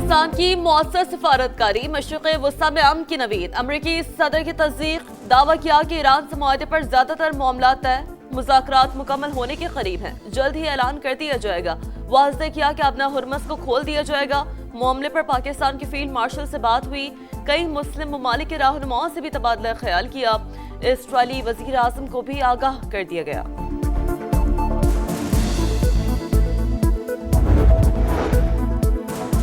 पाकिस्तान की मौसर सफारतकारी मशरिक़ वस्ता में अमन की नवीद। अमरीकी सदर की तस्दीक, दावा किया कि ईरान से मुआहदे पर ज्यादातर मामला तय, मुज़ाकरात मुकम्मल होने के करीब हैं, जल्द ही ऐलान कर दिया जाएगा। वाज़ेह किया कि अपना हुर्मस को खोल दिया जाएगा। मामले पर पाकिस्तान के फील्ड मार्शल से बात हुई, कई मुस्लिम ममालिक के रहनुमाओं से भी तबादला ख्याल किया। इसराइली वज़ीर आज़म को भी आगाह कर दिया गया।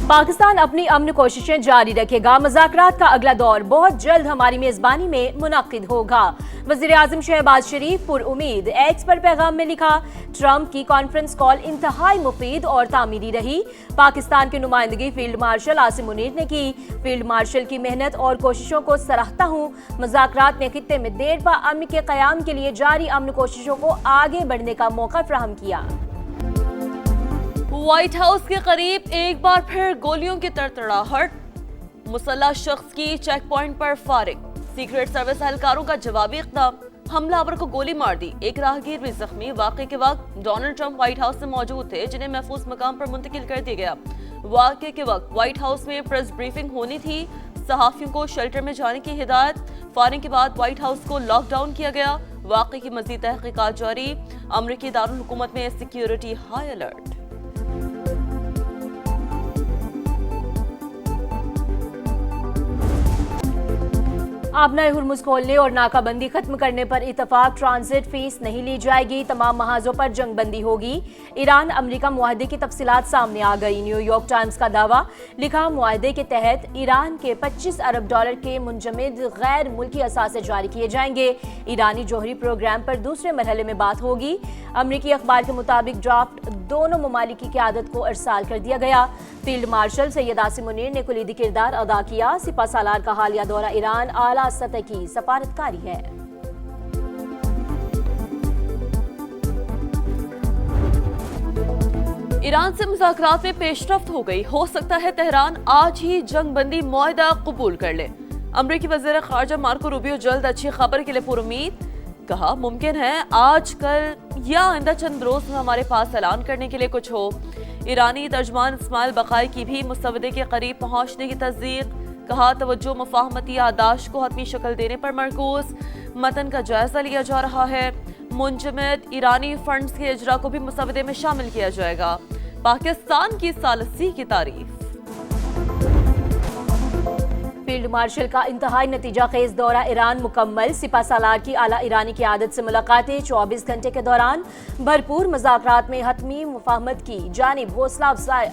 पाकिस्तान अपनी अमन कोशिशें जारी रखेगा। मुज़ाकरात का अगला दौर बहुत जल्द हमारी मेज़बानी में मुनक्किद होगा। वज़ीर आज़म शहबाज शरीफ पुरउम्मीद। एक्स पर पैगाम में लिखा, ट्रंप की कॉन्फ्रेंस कॉल इंतहाई मुफीद और तामीरी रही। पाकिस्तान की नुमाइंदगी फील्ड मार्शल आसिम मुनीर ने की। फील्ड मार्शल की मेहनत और कोशिशों को सराहता हूँ। मुज़ाकरात ने खित्ते में देरपा अमन के क़याम के लिए जारी अमन कोशिशों को आगे बढ़ने का मौका फराहम किया। व्हाइट हाउस के करीब एक बार फिर गोलियों की तड़तड़ाहट, मुसल्लह शख्स की चेक पॉइंट पर फारिग। सीक्रेट सर्विस एहलकारों का जवाबी इक़दाम, हमलावर को गोली मार दी, एक राहगीर भी जख्मी। वाक़े के वक्त डोनाल्ड ट्रंप व्हाइट हाउस में मौजूद थे, जिन्हें महफूज मकाम पर मुंतकिल कर दिया गया। वाक़े के वक्त व्हाइट हाउस में प्रेस ब्रीफिंग होनी थी, सहाफ़ियों को शेल्टर में जाने की हिदायत। फायरिंग के बाद व्हाइट हाउस को लॉकडाउन किया गया। वाक़े की मज़ीद तहक़ीक़ात जारी। अमरीकी दारुल हुकूमत में सिक्योरिटी हाई अलर्ट। आपना हुर्मुज़ खोलने और नाकाबंदी खत्म करने पर इतफाक, ट्रांजिट फीस नहीं ली जाएगी, तमाम महाजों पर जंगबंदी होगी। ईरान अमरीका मुआहदे की तफसीलात सामने आ गई। न्यूयॉर्क टाइम्स का दावा, लिखा, मुआहदे के तहत ईरान के $25 अरब के मुंजमद गैर मुल्की असासे जारी किए जाएंगे। ईरानी जोहरी प्रोग्राम पर दूसरे मरहले में बात होगी। अमरीकी अखबार के मुताबिक ड्राफ्ट दोनों ममालिक की क़यादत को अरसाल कर दिया गया। फील्ड मार्शल सैयद आसिम मुनीर ने कुलीदी किरदार अदा किया। सिपह सालार का हालिया दौरा ईरान आला सतह की सफारतकारी है। ईरान से मुज़ाकरात में पेशरफ्त हो गई। हो सकता है तेहरान आज ही जंग बंदी मुआहदा कबूल कर ले। अमरीकी वज़ीर ख़ारजा मार्को रूबियो जल्द अच्छी खबर के लिए पुरुम्मीद। कहा, मुमकिन है आज, कल या आइंदा चंद रोज में हमारे पास ऐलान करने के लिए कुछ हो। ईरानी तर्जमान इस्माइल बकाई की भी मुसवदे के करीब पहुंचने की तस्दीक। कहा, तवज्जो मुफाहमती यादाश्त को हतमी शक्ल देने पर मरकूज। मतन का जायजा लिया जा रहा है। मुंजमद ईरानी फंड्स के इजरा को भी मुसवदे में शामिल किया जाएगा। पाकिस्तान की सालसी की तारीफ। फील्ड मार्शल का इंतहाई नतीजा खेज दौरा ईरान मुकम्मल। सिपह सालार की आला ईरानी क़यादत से मुलाकातें 24 घंटे के दौरान भरपूर मुज़ाकरात में हतमी मुफाहमत की जानिब हौसला अफजाई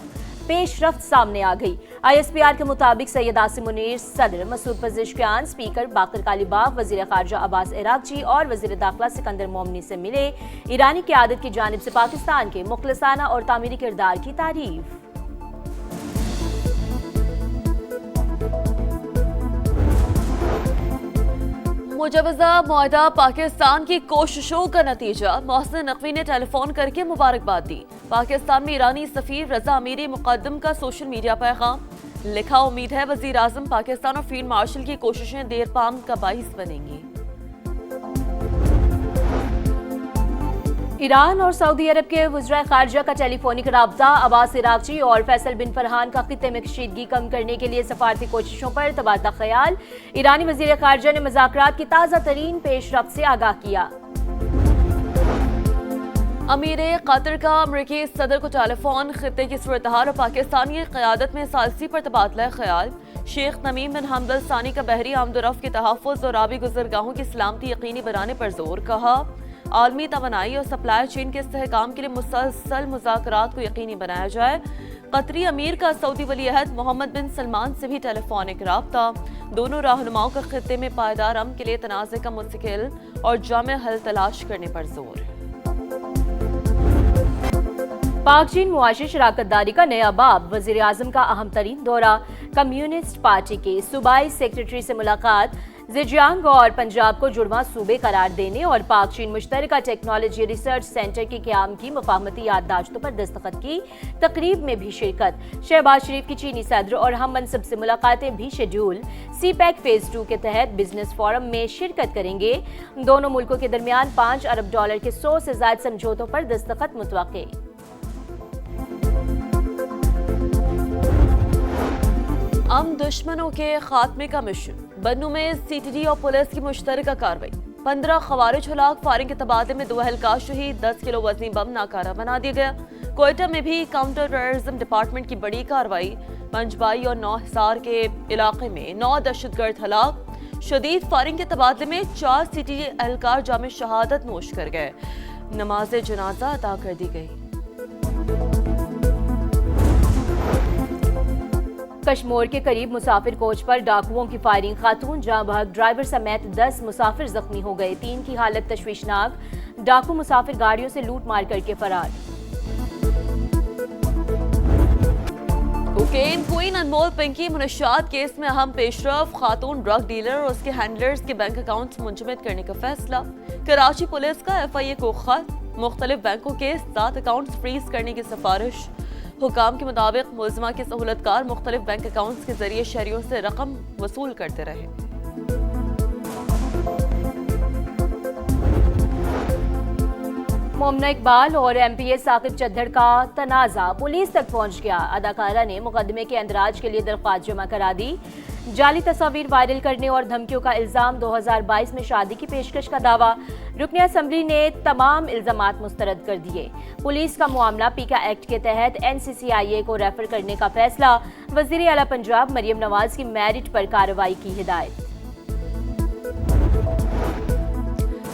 पेशरफ्त सामने आ गई। ISPR के मुताबिक सैयद आसिम मुनीर, सदर मसूद पज़ेश्कियान, स्पीकर बाकर कालीबाफ, वज़ीर ख़ारजा अब्बास इराक़ची और वज़ीर दाखिला सिकंदर मोमनी से मिले। ईरानी क़यादत की जानिब से पाकिस्तान के मुखलिसाना और तामीरी किरदार की तारीफ। मुजवजा मुआहदा पाकिस्तान की कोशिशों का नतीजा। मोहसिन नकवी ने टेलीफोन करके मुबारकबाद दी। पाकिस्तान में ईरानी सफीर रजा अमीरी मुकद्दम का सोशल मीडिया पैगाम। लिखा, उम्मीद है वज़ीर आज़म पाकिस्तान और फील्ड मार्शल की कोशिशें देरपाम का बाइस बनेंगी। ईरान और सऊदी अरब के वज़ीर ख़ारजा का टेलीफोनिक राब्ता। अब्बास इराक़ची और फैसल बिन फरहान का खित्ते में कशीदगी कम करने के लिए सफारती कोशिशों पर तबादला ख्याल। ईरानी वज़ीर ख़ारजा ने मुज़ाकरात की ताज़ा तरीन पेशरफ्त से आगाह किया। अमीर कतर का अमरीकी सदर को टेलीफोन। खित्ते की सूरत-ए-हाल और पाकिस्तानी क़यादत में सालसी पर तबादला ख्याल। शेख तमीम बिन हमद अल सानी का बहरी आमदोरफ्त के तहफ़्फ़ुज़ और आबी गुज़रगाहों की सलामती यकीनी बनाने पर जोर। कहा, आलमी तवानाई और सप्लाई चेन के इस्तेहकाम के लिए मुसलसल मुज़ाकरात को यकीनी बनाया जाए। कतरी अमीर का सऊदी वली अहद मोहम्मद बिन सलमान से भी टेलीफोनिक राब्ता। दोनों रहनुमाओं का खित्ते में पायदार अमन के लिए तनाज़े का मुस्तकिल और जामे हल तलाश करने पर जोर। पाक चीन मुआशी शराकतदारी का नया बाब। वज़ीर आज़म का अहम तरीन दौरा। कम्युनिस्ट पार्टी के सूबाई सेक्रेटरी से मुलाकात। ज़ेजियांग और पंजाब को जुड़वा सूबे करार देने और पाक चीन मुश्तरका टेक्नोलॉजी रिसर्च सेंटर के क़याम की मुफाहमती याददाश्तों पर दस्तखत की। तकरीब में भी शिरकत। शहबाज शरीफ की चीनी सदर और हम मनसब से मुलाकातें भी शेड्यूल। CPEC फेज़ 2 के तहत बिजनेस फोरम में शिरकत करेंगे। दोनों मुल्कों के दरमियान $5 अरब के 100 से ज़ायद समझौतों पर दस्तखत मुतवक्के। हम दुश्मनों के खात्मे का मिशन। बन्नू में सीटीडी और पुलिस की मुश्तरका कार्रवाई। 15 खवारिज हलाक। फायरिंग के तबादले में 2 एहलकार शहीद। 10 किलो वजनी बम नाकारा बना दिया गया। कोयटा में भी काउंटर टेररिज्म डिपार्टमेंट की बड़ी कार्रवाई। पंजबाई और 9 हिसार के इलाके में 9 दहशतगर्द हलाक। शदीद फायरिंग के तबादले में 4 सीटीडी एहलकार जामे शहादत नोश कर गए। नमाज जनाजा अदा कर दी गई। कश्मोर के करीब मुसाफिर कोच पर डाकुओं की फायरिंग। खातून जाँ बहक, ड्राइवर समेत 10 मुसाफिर जख्मी हो गए। 3 की हालत तशवीशनाक। डाकू मुसाफिर गाड़ियों से लूट मार करके फरार। कोकेन क्वीन अनमोल पिंकी मुनशात केस में अहम पेशरफ। खातून ड्रग डीलर और उसके हैंडलर्स के बैंक अकाउंट्स मुंजमद करने का फैसला। कराची पुलिस का FIA को खत। मुख्तलिफ बैंकों के 7 अकाउंट्स फ्रीज करने की सिफारिश। हुकाम के मुताबिक मुलजमा के सहूलतकार मुख्तलिफ बैंक अकाउंट्स के जरिए शहरियों से रकम वसूल करते रहे। मोमना इकबाल और MPA साकिब चद्दड़ का तनाज़ा पुलिस तक पहुंच गया। अदाकारा ने मुकदमे के अंदराज के लिए दरख्वास्त जमा करा दी। जाली तस्वीर वायरल करने और धमकियों का इल्जाम। 2022 में शादी की पेशकश का दावा। रुकन असम्बली ने तमाम इल्जामात मुस्तरद कर दिए। पुलिस का मामला पीका एक्ट के तहत NCCIA को रेफर करने का फैसला। वज़ीर आला पंजाब मरियम नवाज की मेरिट पर कार्रवाई की हिदायत।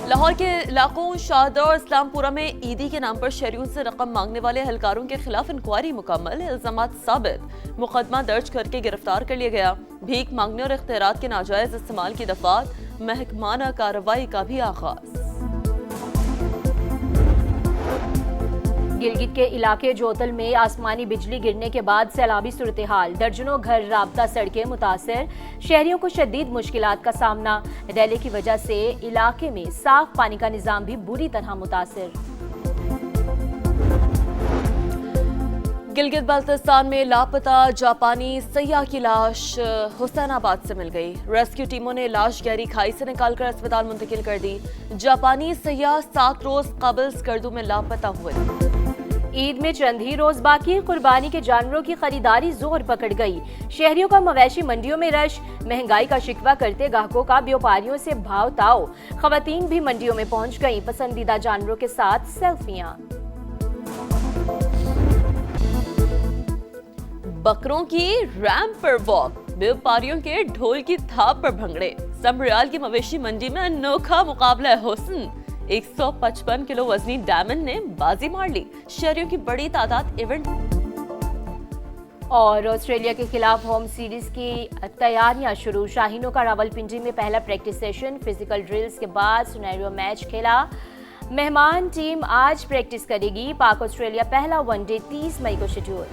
लाहौर के इलाकों शाहदरा और इस्लामपुरा में ईदी के नाम पर शहरियों से रकम मांगने वाले एहलकारों के खिलाफ इंक्वायरी मुकम्मल। इल्जामात साबित। मुकदमा दर्ज करके गिरफ्तार कर लिया गया। भीख मांगने और इख्तियारात के नाजायज इस्तेमाल की दफात। महकमाना कार्रवाई का भी आगाज। गिलगित के इलाके जोतल में आसमानी बिजली गिरने के बाद सैलाबी सूरत हाल। दर्जनों घर, राबता सड़कें मुतासर। शहरियों को शदीद मुश्किलात का सामना। रैले की वजह से इलाके में साफ पानी का निजाम भी बुरी तरह मुतासर। गिलगित बाल्टिस्तान में लापता जापानी सैयाह की लाश हुसैनाबाद से मिल गई। रेस्क्यू टीमों ने लाश गहरी खाई से निकालकर अस्पताल मुंतकिल कर दी। जापानी सैयाह 7 रोज कबल स्कर्दू में लापता हुए। ईद में चंद ही रोज बाकी। कुर्बानी के जानवरों की खरीदारी जोर पकड़ गई। शहरियों का मवेशी मंडियों में रश। महंगाई का शिकवा करते ग्राहकों का व्यापारियों से भाव ताव। खवातीन भी मंडियों में पहुंच गईं। पसंदीदा जानवरों के साथ सेल्फियां। बकरों की रैंप पर वॉक। व्यापारियों के ढोल की थाप पर भंगड़े। समरियाल की मवेशी मंडी में अनोखा मुकाबला हुस्न। 155 किलो वजनी डायमंड ने बाजी मार ली। शहरियों की बड़ी तादाद इवेंट। और ऑस्ट्रेलिया के खिलाफ होम सीरीज की तैयारियां शुरू। शाहीनों का रावलपिंडी में पहला प्रैक्टिस सेशन। फिजिकल ड्रिल्स के बाद सिनेरियो मैच खेला। मेहमान टीम आज प्रैक्टिस करेगी। पाक ऑस्ट्रेलिया पहला वनडे 30 मई को शेड्यूल।